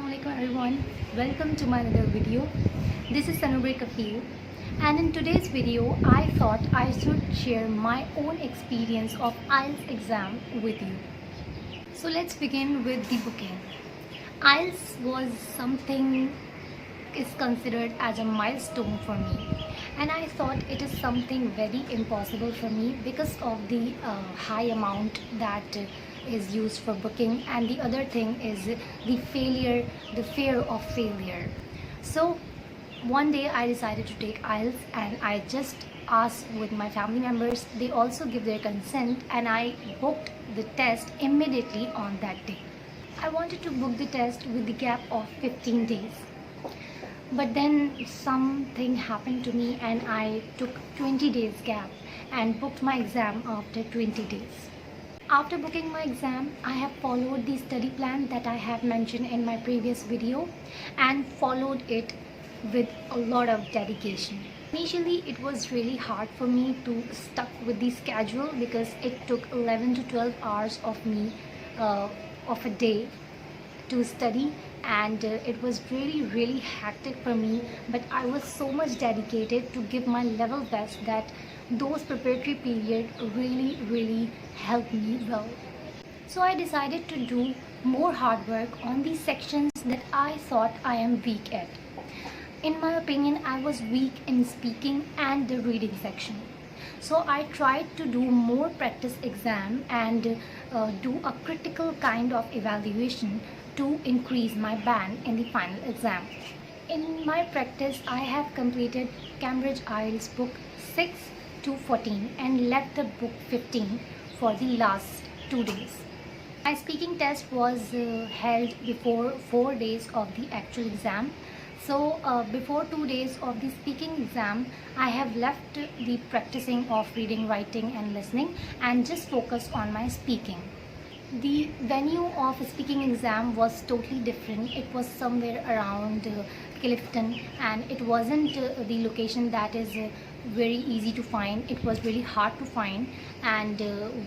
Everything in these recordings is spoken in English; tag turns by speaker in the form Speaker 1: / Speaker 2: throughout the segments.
Speaker 1: Assalamualaikum everyone, welcome to my another video. This is Sanubri Kafil, and in today's video I thought I should share my own experience of IELTS exam with you. So let's begin with the booking. IELTS was something is considered as a milestone for me, and I thought it is something very impossible for me because of the high amount that is used for booking, and the other thing is the fear of failure. So one day I decided to take IELTS, and I just asked with my family members. They also give their consent, and I booked the test immediately on that day. I wanted to book the test with the gap of 15 days. But then something happened to me, and I took 20 days gap and booked my exam after 20 days. After booking my exam, I have followed the study plan that I have mentioned in my previous video and followed it with a lot of dedication. Initially, it was really hard for me to stuck with the schedule because it took 11 to 12 hours of me of a day to study, and it was really hectic for me, but I was so much dedicated to give my level best that those preparatory period really helped me well. So I decided to do more hard work on these sections that I thought I am weak at. In my opinion, I was weak in speaking and the reading section. So I tried to do more practice exam and do a critical kind of evaluation to increase my band in the final exam. In my practice, I have completed Cambridge IELTS book 6 to 14 and left the book 15 for the last 2 days. My speaking test was held before 4 days of the actual exam. So before 2 days of the speaking exam, I have left the practicing of reading, writing and listening and just focused on my speaking. The venue of a speaking exam was totally different. It was somewhere around Clifton, and it wasn't the location that is very easy to find. It was really hard to find, and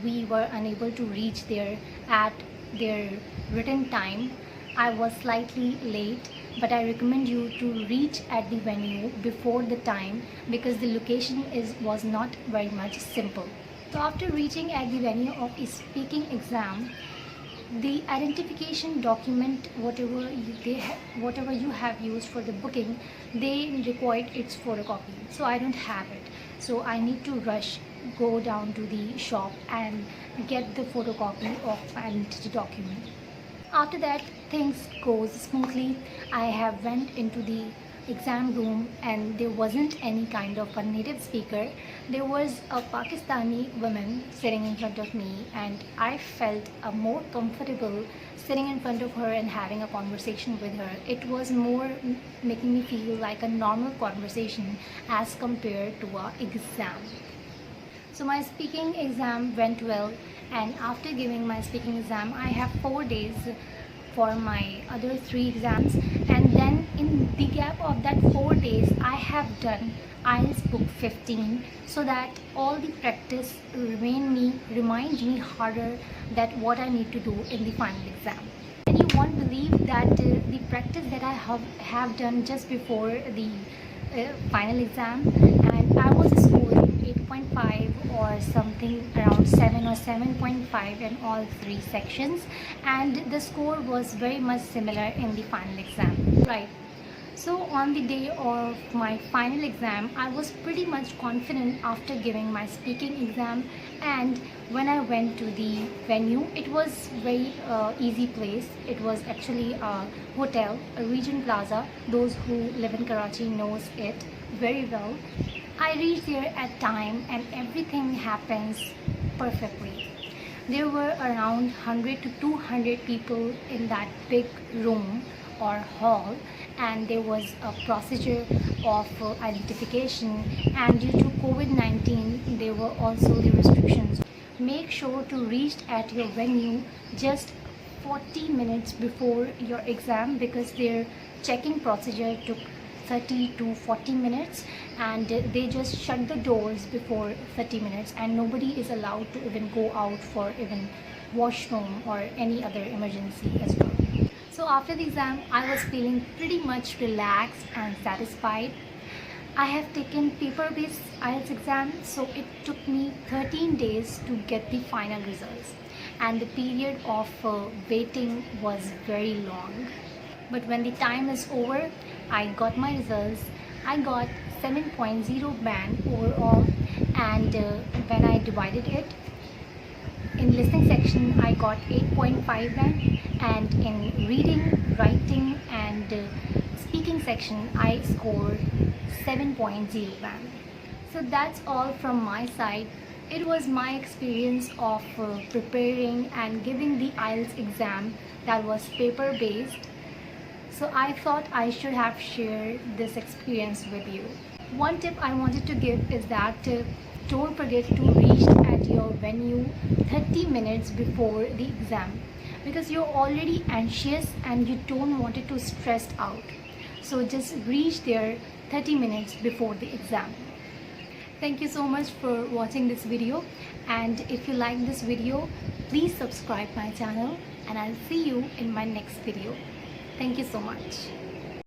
Speaker 1: we were unable to reach there at their written time. I was slightly late, but I recommend you to reach at the venue before the time because the location was not very much simple. So after reaching at the venue of a speaking exam, the identification document, whatever you have used for the booking, they required its photocopy. So I don't have it. So I need to rush, go down to the shop and get the photocopy of identity document. After that, things goes smoothly. I have went into the exam room, and there wasn't any kind of a native speaker. There was a Pakistani woman sitting in front of me, and I felt more comfortable sitting in front of her and having a conversation with her. It was more making me feel like a normal conversation as compared to an exam. So my speaking exam went well, and after giving my speaking exam, I have 4 days for my other 3 exams, and then in the gap of that 4 days I have done IELTS book 15 so that all the practice reminds me harder that what I need to do in the final exam. And you won't believe that the practice that I have done just before the final exam, and I was scoring 8.5 or something around 7 or 7.5 in all 3 sections, and the score was very much similar in the final exam, right? So on the day of my final exam, I was pretty much confident after giving my speaking exam, and when I went to the venue, it was very easy place. It was actually a hotel, a Regent Plaza. Those who live in Karachi knows it very well. I reached there at time, and everything happens perfectly. There were around 100 to 200 people in that big room or hall, and there was a procedure of identification, and due to COVID-19 there were also the restrictions. Make sure to reach at your venue just 40 minutes before your exam because their checking procedure took 30 to 40 minutes, and they just shut the doors before 30 minutes, and nobody is allowed to even go out for even washroom or any other emergency as well. So So after the exam, I was feeling pretty much relaxed and satisfied. I have taken paper-based IELTS exam, so it took me 13 days to get the final results, and the period of waiting was very long. But when the time is over, I got my results. I got 7.0 band overall, and when I divided it, in listening section I got 8.5 band, and in reading, writing and speaking section I scored 7.0 band. So that's all from my side. It was my experience of preparing and giving the IELTS exam that was paper based. So I thought I should have shared this experience with you. One tip I wanted to give is that don't forget to reach at your venue 30 minutes before the exam, because you're already anxious and you don't want it to stress out. So just reach there 30 minutes before the exam. Thank you so much for watching this video, and if you like this video, please subscribe my channel, and I'll see you in my next video. Thank you so much.